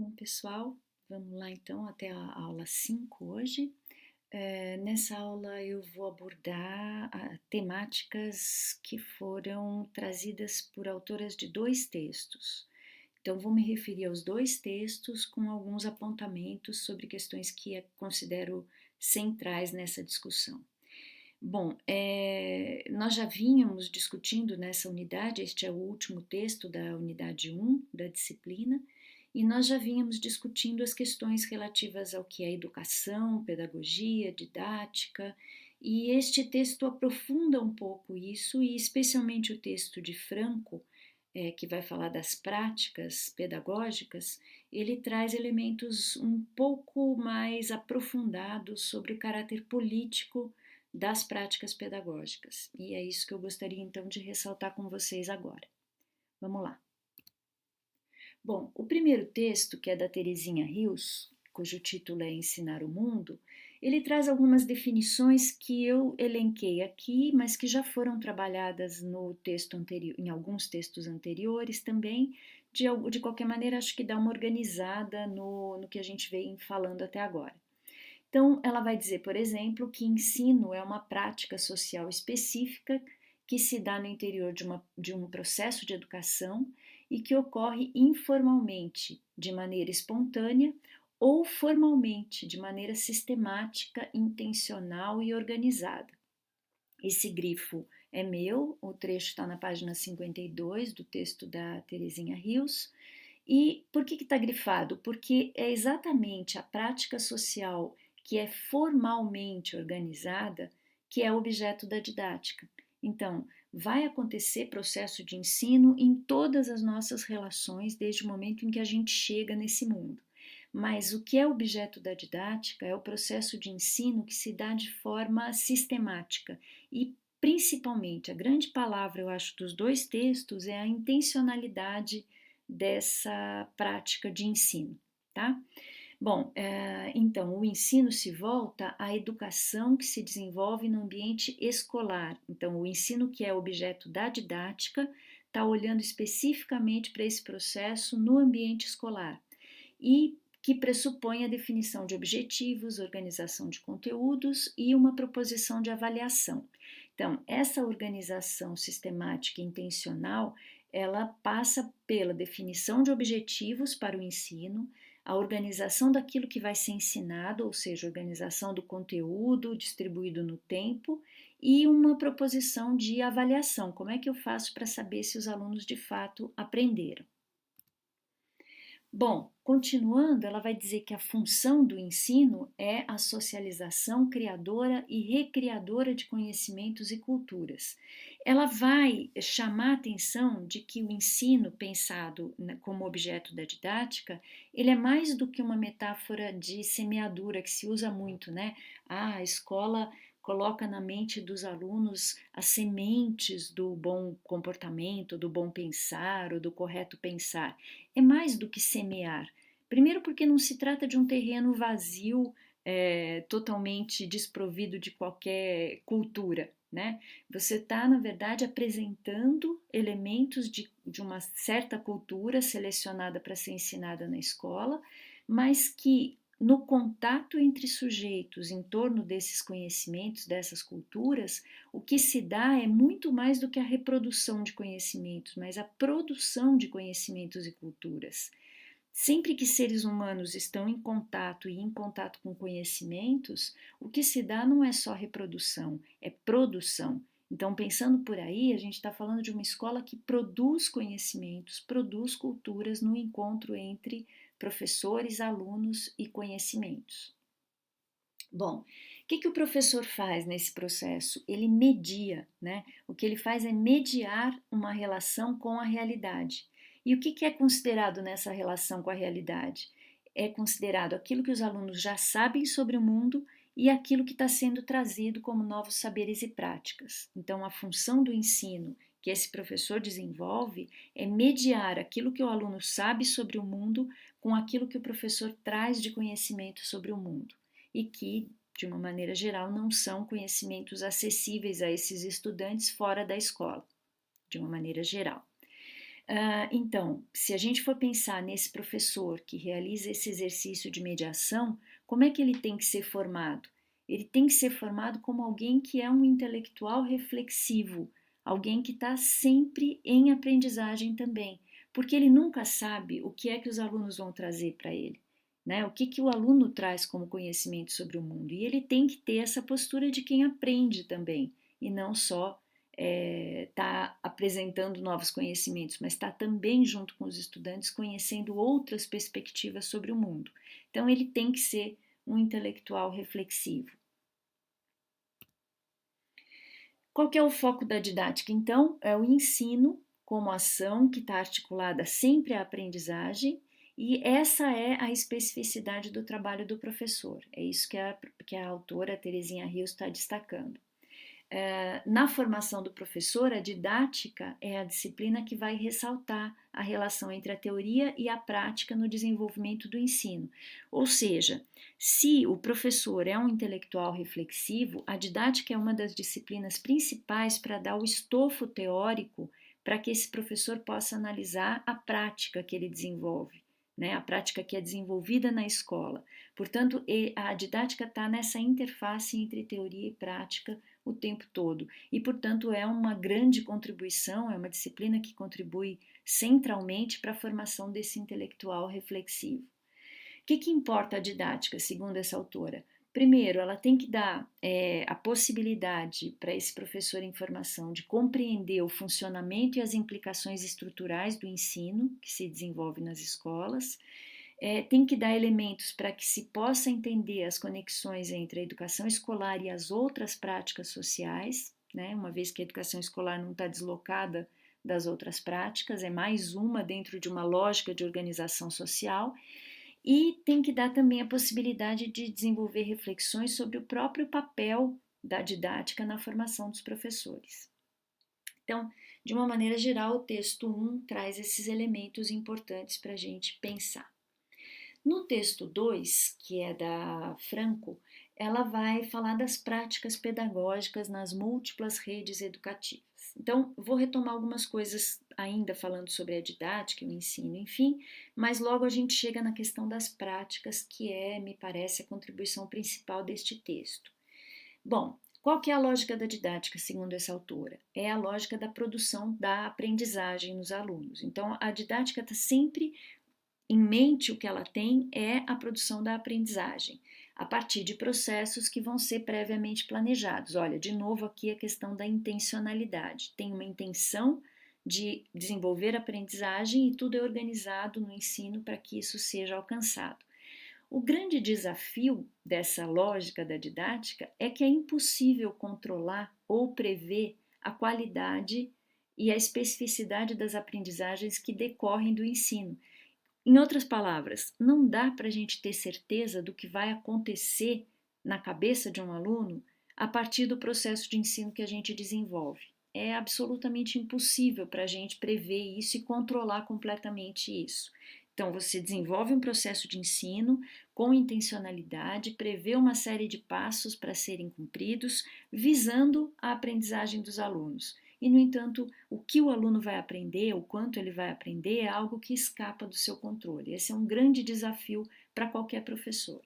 Bom, pessoal, vamos lá então até a aula 5 hoje. Nessa aula eu vou abordar temáticas que foram trazidas por autoras de dois textos. Então, vou me referir aos dois textos com alguns apontamentos sobre questões que considero centrais nessa discussão. Bom, nós já vínhamos discutindo nessa unidade, este é o último texto da unidade 1 da disciplina, e nós já vínhamos discutindo as questões relativas ao que é educação, pedagogia, didática, e este texto aprofunda um pouco isso, e especialmente o texto de Franco, que vai falar das práticas pedagógicas, ele traz elementos um pouco mais aprofundados sobre o caráter político das práticas pedagógicas. E é isso que eu gostaria então de ressaltar com vocês agora. Vamos lá. Bom, o primeiro texto, que é da Terezinha Rios, cujo título é Ensinar o Mundo, ele traz algumas definições que eu elenquei aqui, mas que já foram trabalhadas no texto anterior, em alguns textos anteriores também. De qualquer maneira, acho que dá uma organizada no que a gente vem falando até agora. Então, ela vai dizer, por exemplo, que ensino é uma prática social específica que se dá no interior de um processo de educação e que ocorre informalmente, de maneira espontânea, ou formalmente, de maneira sistemática, intencional e organizada. Esse grifo é meu, o trecho está na página 52 do texto da Terezinha Rios. E por que está grifado? Porque é exatamente a prática social que é formalmente organizada que é objeto da didática. Então, vai acontecer processo de ensino em todas as nossas relações desde o momento em que a gente chega nesse mundo. Mas o que é objeto da didática é o processo de ensino que se dá de forma sistemática e principalmente a grande palavra, eu acho, dos dois textos é a intencionalidade dessa prática de ensino, tá? Bom, então o ensino se volta à educação que se desenvolve no ambiente escolar. Então, o ensino que é objeto da didática está olhando especificamente para esse processo no ambiente escolar e que pressupõe a definição de objetivos, organização de conteúdos e uma proposição de avaliação. Então, essa organização sistemática e intencional, ela passa pela definição de objetivos para o ensino, a organização daquilo que vai ser ensinado, ou seja, organização do conteúdo distribuído no tempo, e uma proposição de avaliação. Como é que eu faço para saber se os alunos de fato aprenderam? Bom, continuando, ela vai dizer que a função do ensino é a socialização criadora e recriadora de conhecimentos e culturas. Ela vai chamar a atenção de que o ensino pensado como objeto da didática, ele é mais do que uma metáfora de semeadura que se usa muito, né? A escola coloca na mente dos alunos as sementes do bom comportamento, do bom pensar ou do correto pensar. É mais do que semear. Primeiro, porque não se trata de um terreno vazio, totalmente desprovido de qualquer cultura, né? Você está, na verdade, apresentando elementos de uma certa cultura selecionada para ser ensinada na escola, mas que no contato entre sujeitos em torno desses conhecimentos, dessas culturas, o que se dá é muito mais do que a reprodução de conhecimentos, mas a produção de conhecimentos e culturas. Sempre que seres humanos estão em contato e em contato com conhecimentos, o que se dá não é só reprodução, é produção. Então, pensando por aí, a gente está falando de uma escola que produz conhecimentos, produz culturas no encontro entre professores, alunos e conhecimentos. Bom, o que o professor faz nesse processo? Ele media, né? O que ele faz é mediar uma relação com a realidade. E o que é considerado nessa relação com a realidade? É considerado aquilo que os alunos já sabem sobre o mundo e aquilo que está sendo trazido como novos saberes e práticas. Então, a função do ensino que esse professor desenvolve é mediar aquilo que o aluno sabe sobre o mundo com aquilo que o professor traz de conhecimento sobre o mundo e que, de uma maneira geral, não são conhecimentos acessíveis a esses estudantes fora da escola, de uma maneira geral. Então, se a gente for pensar nesse professor que realiza esse exercício de mediação, como é que ele tem que ser formado? Ele tem que ser formado como alguém que é um intelectual reflexivo, alguém que está sempre em aprendizagem também, porque ele nunca sabe o que é que os alunos vão trazer para ele, né? O que, que o aluno traz como conhecimento sobre o mundo. E ele tem que ter essa postura de quem aprende também, e não só está apresentando novos conhecimentos, mas está também junto com os estudantes conhecendo outras perspectivas sobre o mundo. Então ele tem que ser um intelectual reflexivo. Qual que é o foco da didática? Então, é o ensino como ação que está articulada sempre à aprendizagem, e essa é a especificidade do trabalho do professor. É isso que a autora Terezinha Rios está destacando. Na formação do professor, a didática é a disciplina que vai ressaltar a relação entre a teoria e a prática no desenvolvimento do ensino. Ou seja, se o professor é um intelectual reflexivo, a didática é uma das disciplinas principais para dar o estofo teórico para que esse professor possa analisar a prática que ele desenvolve, né, a prática que é desenvolvida na escola. Portanto, a didática está nessa interface entre teoria e prática o tempo todo. E, portanto, é uma grande contribuição, é uma disciplina que contribui centralmente para a formação desse intelectual reflexivo. O que importa a didática, segundo essa autora? Primeiro, ela tem que dar a possibilidade para esse professor em formação de compreender o funcionamento e as implicações estruturais do ensino que se desenvolve nas escolas. Tem que dar elementos para que se possa entender as conexões entre a educação escolar e as outras práticas sociais, né? Uma vez que a educação escolar não está deslocada das outras práticas, é mais uma dentro de uma lógica de organização social, e tem que dar também a possibilidade de desenvolver reflexões sobre o próprio papel da didática na formação dos professores. Então, de uma maneira geral, o texto 1 traz esses elementos importantes para a gente pensar. No texto 2, que é da Franco, ela vai falar das práticas pedagógicas nas múltiplas redes educativas. Então, vou retomar algumas coisas ainda falando sobre a didática e o ensino, enfim, mas logo a gente chega na questão das práticas, que é, me parece, a contribuição principal deste texto. Bom, qual que é a lógica da didática, segundo essa autora? É a lógica da produção da aprendizagem nos alunos. Então, a didática está sempre em mente, o que ela tem é a produção da aprendizagem, a partir de processos que vão ser previamente planejados. Olha, de novo aqui a questão da intencionalidade. Tem uma intenção de desenvolver aprendizagem e tudo é organizado no ensino para que isso seja alcançado. O grande desafio dessa lógica da didática é que é impossível controlar ou prever a qualidade e a especificidade das aprendizagens que decorrem do ensino. Em outras palavras, não dá para a gente ter certeza do que vai acontecer na cabeça de um aluno a partir do processo de ensino que a gente desenvolve. É absolutamente impossível para a gente prever isso e controlar completamente isso. Então, você desenvolve um processo de ensino com intencionalidade, prevê uma série de passos para serem cumpridos, visando a aprendizagem dos alunos. E, no entanto, o que o aluno vai aprender, o quanto ele vai aprender, é algo que escapa do seu controle. Esse é um grande desafio para qualquer professor.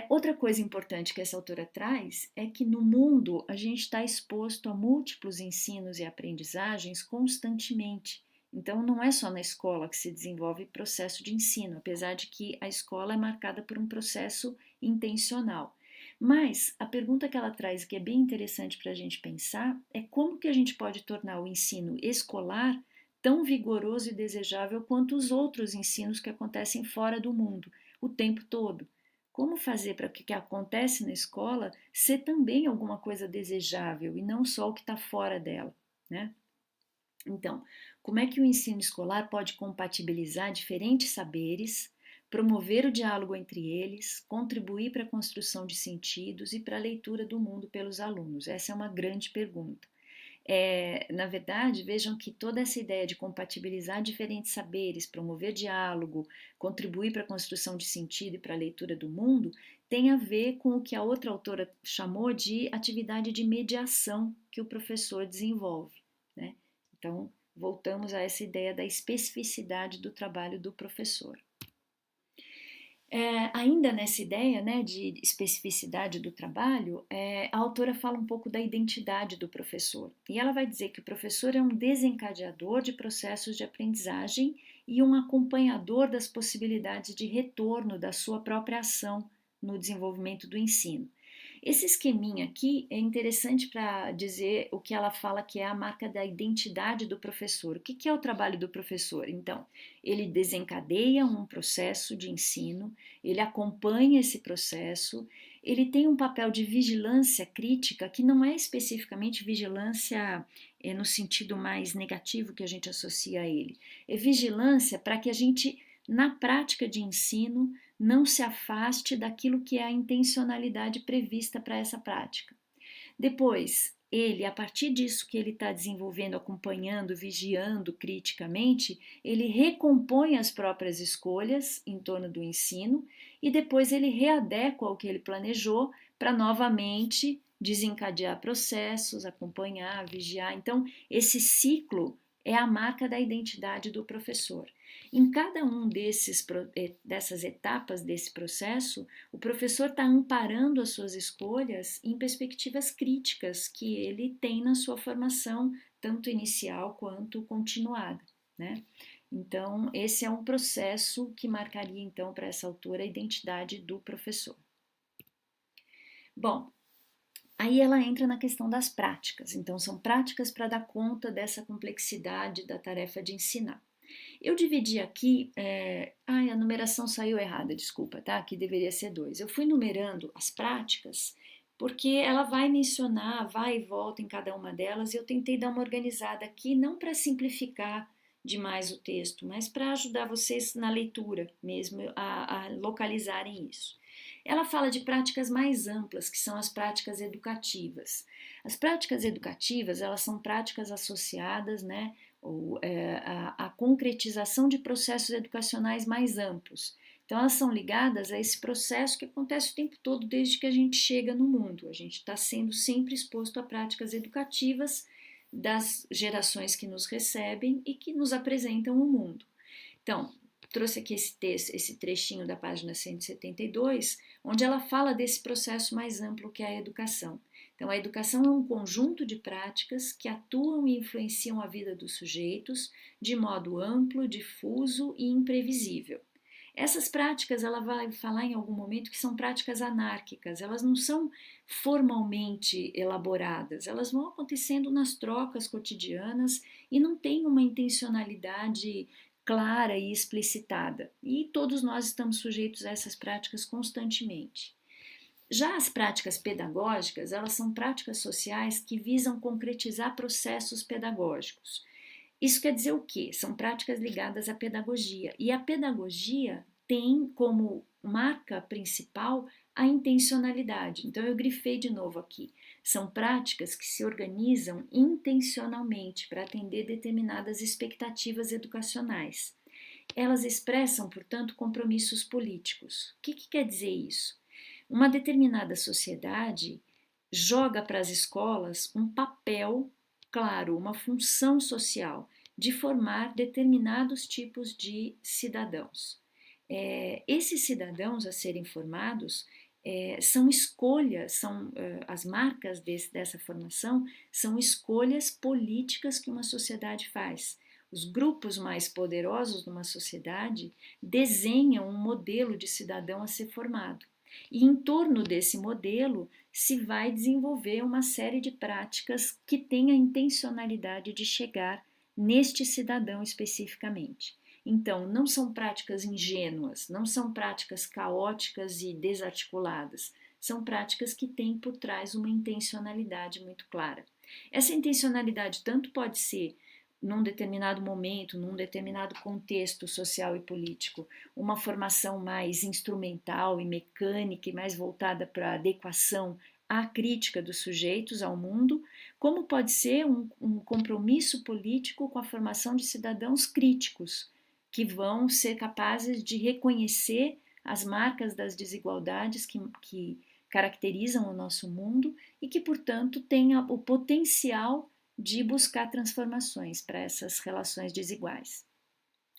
Outra coisa importante que essa autora traz é que no mundo a gente está exposto a múltiplos ensinos e aprendizagens constantemente. Então, não é só na escola que se desenvolve processo de ensino, apesar de que a escola é marcada por um processo intencional. Mas a pergunta que ela traz, que é bem interessante para a gente pensar, é como que a gente pode tornar o ensino escolar tão vigoroso e desejável quanto os outros ensinos que acontecem fora do mundo, o tempo todo. Como fazer para que o que acontece na escola ser também alguma coisa desejável e não só o que está fora dela, né? Então, como é que o ensino escolar pode compatibilizar diferentes saberes, promover o diálogo entre eles, contribuir para a construção de sentidos e para a leitura do mundo pelos alunos? Essa é uma grande pergunta. Na verdade, vejam que toda essa ideia de compatibilizar diferentes saberes, promover diálogo, contribuir para a construção de sentido e para a leitura do mundo, tem a ver com o que a outra autora chamou de atividade de mediação que o professor desenvolve, né? Então, Voltamos a essa ideia da especificidade do trabalho do professor. Ainda nessa ideia, né, de especificidade do trabalho, a autora fala um pouco da identidade do professor. E ela vai dizer que o professor é um desencadeador de processos de aprendizagem e um acompanhador das possibilidades de retorno da sua própria ação no desenvolvimento do ensino. Esse esqueminha aqui é interessante para dizer o que ela fala que é a marca da identidade do professor. O que é o trabalho do professor? Então, ele desencadeia um processo de ensino, ele acompanha esse processo, ele tem um papel de vigilância crítica, que não é especificamente vigilância no sentido mais negativo que a gente associa a ele. É vigilância para que a gente, na prática de ensino, não se afaste daquilo que é a intencionalidade prevista para essa prática. Depois, ele, a partir disso que ele está desenvolvendo, acompanhando, vigiando criticamente, ele recompõe as próprias escolhas em torno do ensino e depois ele readequa o que ele planejou para novamente desencadear processos, acompanhar, vigiar. Então, esse ciclo é a marca da identidade do professor. Em cada um dessas etapas desse processo, o professor está amparando as suas escolhas em perspectivas críticas que ele tem na sua formação, tanto inicial quanto continuada, né? Então, esse é um processo que marcaria, então, para essa autora a identidade do professor. Bom, aí ela entra na questão das práticas. Então, são práticas para dar conta dessa complexidade da tarefa de ensinar. Eu dividi aqui, a numeração saiu errada, desculpa, tá? Aqui deveria ser 2. Eu fui numerando as práticas porque ela vai mencionar, vai e volta em cada uma delas e eu tentei dar uma organizada aqui, não para simplificar demais o texto, mas para ajudar vocês na leitura mesmo a localizarem isso. Ela fala de práticas mais amplas, que são as práticas educativas. As práticas educativas, elas são práticas associadas, né, ou a concretização de processos educacionais mais amplos. Então, elas são ligadas a esse processo que acontece o tempo todo desde que a gente chega no mundo. A gente está sendo sempre exposto a práticas educativas das gerações que nos recebem e que nos apresentam o mundo. Então, trouxe aqui esse texto, esse trechinho da página 172, onde ela fala desse processo mais amplo que é a educação. Então, a educação é um conjunto de práticas que atuam e influenciam a vida dos sujeitos de modo amplo, difuso e imprevisível. Essas práticas, ela vai falar em algum momento que são práticas anárquicas, elas não são formalmente elaboradas, elas vão acontecendo nas trocas cotidianas e não tem uma intencionalidade clara e explicitada. E todos nós estamos sujeitos a essas práticas constantemente. Já as práticas pedagógicas, elas são práticas sociais que visam concretizar processos pedagógicos. Isso quer dizer o quê? São práticas ligadas à pedagogia. E a pedagogia tem como marca principal a intencionalidade. Então eu grifei de novo aqui. São práticas que se organizam intencionalmente para atender determinadas expectativas educacionais. Elas expressam, portanto, compromissos políticos. O que quer dizer isso? Uma determinada sociedade joga para as escolas um papel claro, uma função social de formar determinados tipos de cidadãos. Esses cidadãos a serem formados são escolhas, são as marcas dessa formação são escolhas políticas que uma sociedade faz. Os grupos mais poderosos numa sociedade desenham um modelo de cidadão a ser formado. E em torno desse modelo se vai desenvolver uma série de práticas que têm a intencionalidade de chegar neste cidadão especificamente. Então, não são práticas ingênuas, não são práticas caóticas e desarticuladas, são práticas que têm por trás uma intencionalidade muito clara. Essa intencionalidade tanto pode ser num determinado momento, num determinado contexto social e político, uma formação mais instrumental e mecânica e mais voltada para a adequação à crítica dos sujeitos ao mundo, como pode ser um compromisso político com a formação de cidadãos críticos, que vão ser capazes de reconhecer as marcas das desigualdades que caracterizam o nosso mundo e que, portanto, têm o potencial de buscar transformações para essas relações desiguais.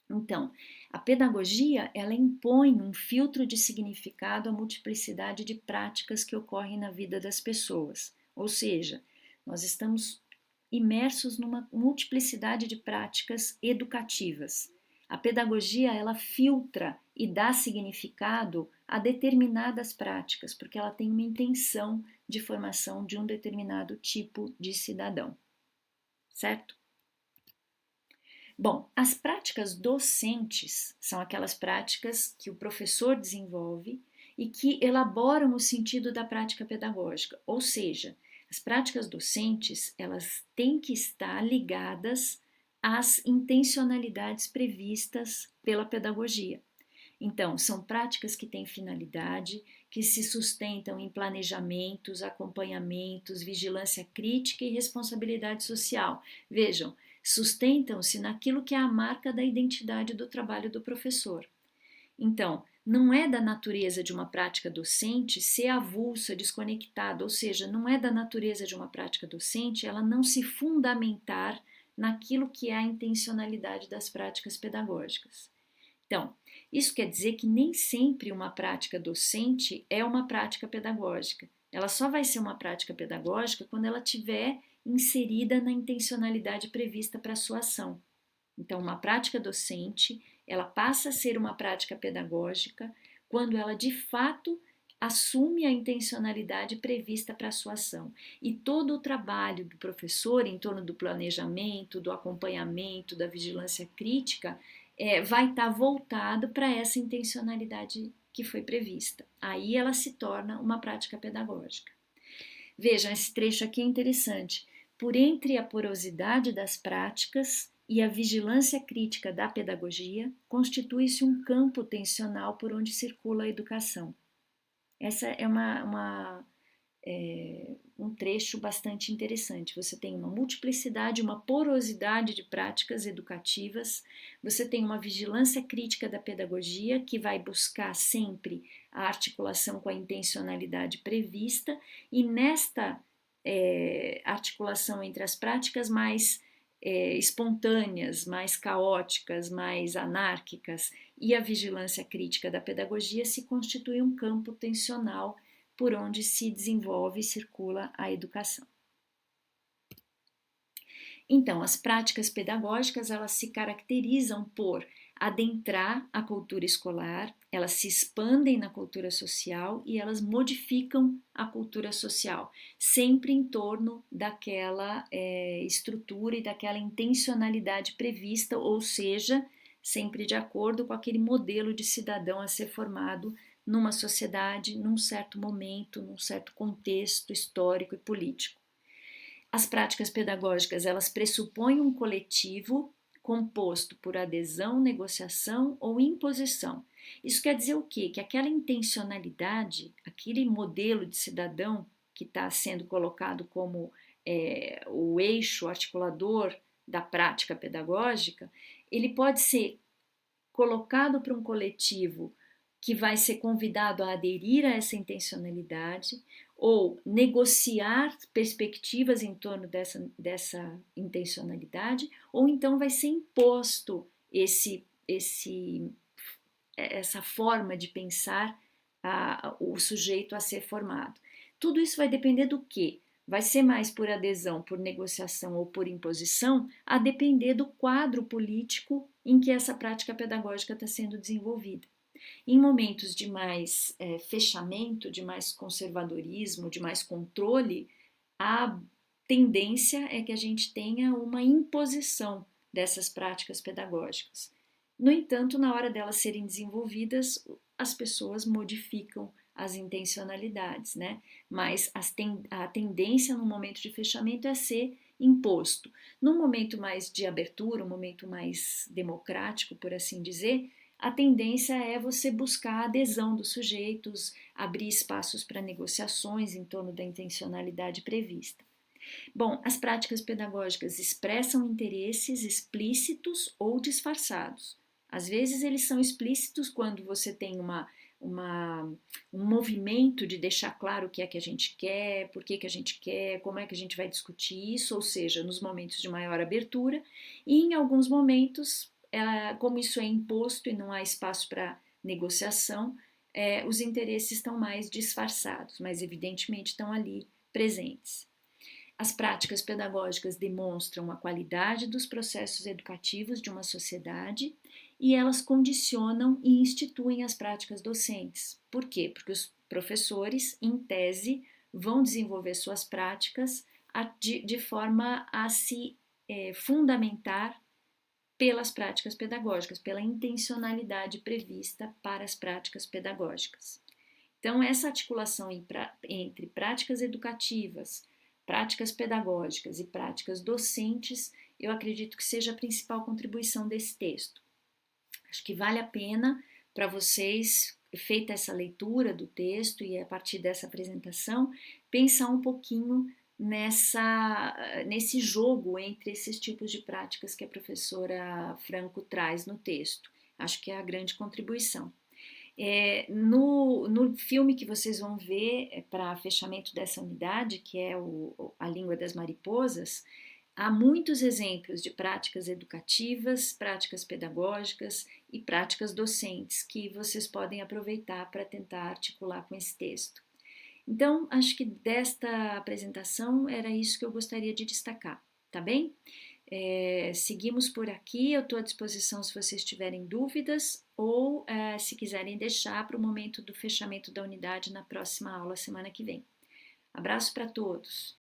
Então, a pedagogia, ela impõe um filtro de significado à multiplicidade de práticas que ocorrem na vida das pessoas. Ou seja, nós estamos imersos numa multiplicidade de práticas educativas. A pedagogia, ela filtra e dá significado a determinadas práticas, porque ela tem uma intenção de formação de um determinado tipo de cidadão, certo? Bom, as práticas docentes são aquelas práticas que o professor desenvolve e que elaboram o sentido da prática pedagógica, ou seja, as práticas docentes, elas têm que estar ligadas às intencionalidades previstas pela pedagogia. Então, são práticas que têm finalidade, que se sustentam em planejamentos, acompanhamentos, vigilância crítica e responsabilidade social. Vejam, sustentam-se naquilo que é a marca da identidade do trabalho do professor. Então, não é da natureza de uma prática docente ser avulsa, desconectada, ou seja, não é da natureza de uma prática docente ela não se fundamentar naquilo que é a intencionalidade das práticas pedagógicas. Então, isso quer dizer que nem sempre uma prática docente é uma prática pedagógica. Ela só vai ser uma prática pedagógica quando ela estiver inserida na intencionalidade prevista para a sua ação. Então, uma prática docente, ela passa a ser uma prática pedagógica quando ela de fato assume a intencionalidade prevista para a sua ação. E todo o trabalho do professor em torno do planejamento, do acompanhamento, da vigilância crítica, vai estar voltado para essa intencionalidade que foi prevista. Aí ela se torna uma prática pedagógica. Vejam, esse trecho aqui é interessante. Por entre a porosidade das práticas e a vigilância crítica da pedagogia, constitui-se um campo tensional por onde circula a educação. Essa é um trecho bastante interessante. Você tem uma multiplicidade, uma porosidade de práticas educativas, você tem uma vigilância crítica da pedagogia, que vai buscar sempre a articulação com a intencionalidade prevista, e nesta articulação entre as práticas mais espontâneas, mais caóticas, mais anárquicas e a vigilância crítica da pedagogia se constitui um campo tensional por onde se desenvolve e circula a educação. Então, as práticas pedagógicas, elas se caracterizam por adentrar a cultura escolar, elas se expandem na cultura social e elas modificam a cultura social, sempre em torno daquela estrutura e daquela intencionalidade prevista, ou seja, sempre de acordo com aquele modelo de cidadão a ser formado numa sociedade, num certo momento, num certo contexto histórico e político. As práticas pedagógicas, elas pressupõem um coletivo composto por adesão, negociação ou imposição. Isso quer dizer o quê? Que aquela intencionalidade, aquele modelo de cidadão que está sendo colocado como o eixo articulador da prática pedagógica, ele pode ser colocado para um coletivo que vai ser convidado a aderir a essa intencionalidade ou negociar perspectivas em torno dessa intencionalidade, ou então vai ser imposto essa forma de pensar o sujeito a ser formado. Tudo isso vai depender do quê? Vai ser mais por adesão, por negociação ou por imposição, a depender do quadro político em que essa prática pedagógica está sendo desenvolvida. Em momentos de mais fechamento, de mais conservadorismo, de mais controle, a tendência é que a gente tenha uma imposição dessas práticas pedagógicas. No entanto, na hora delas serem desenvolvidas, as pessoas modificam as intencionalidades, né? Mas a tendência no momento de fechamento é ser imposto. No momento mais de abertura, um momento mais democrático, por assim dizer, a tendência é você buscar a adesão dos sujeitos, abrir espaços para negociações em torno da intencionalidade prevista. Bom, as práticas pedagógicas expressam interesses explícitos ou disfarçados. Às vezes eles são explícitos quando você tem uma um movimento de deixar claro o que é que a gente quer, por que que a gente quer, como é que a gente vai discutir isso, ou seja, nos momentos de maior abertura, e em alguns momentos, como isso é imposto e não há espaço para negociação, os interesses estão mais disfarçados, mas evidentemente estão ali presentes. As práticas pedagógicas demonstram a qualidade dos processos educativos de uma sociedade e elas condicionam e instituem as práticas docentes. Por quê? Porque os professores, em tese, vão desenvolver suas práticas de forma a se fundamentar pelas práticas pedagógicas, pela intencionalidade prevista para as práticas pedagógicas. Então, essa articulação entre práticas educativas, práticas pedagógicas e práticas docentes, eu acredito que seja a principal contribuição desse texto. Acho que vale a pena para vocês, feita essa leitura do texto e a partir dessa apresentação, pensar um pouquinho nesse jogo entre esses tipos de práticas que a professora Franco traz no texto. Acho que é a grande contribuição. No filme que vocês vão ver para fechamento dessa unidade, que é A Língua das Mariposas, há muitos exemplos de práticas educativas, práticas pedagógicas e práticas docentes que vocês podem aproveitar para tentar articular com esse texto. Então, acho que desta apresentação era isso que eu gostaria de destacar, tá bem? Seguimos por aqui, eu estou à disposição se vocês tiverem dúvidas ou se quiserem deixar para o momento do fechamento da unidade na próxima aula, semana que vem. Abraço para todos!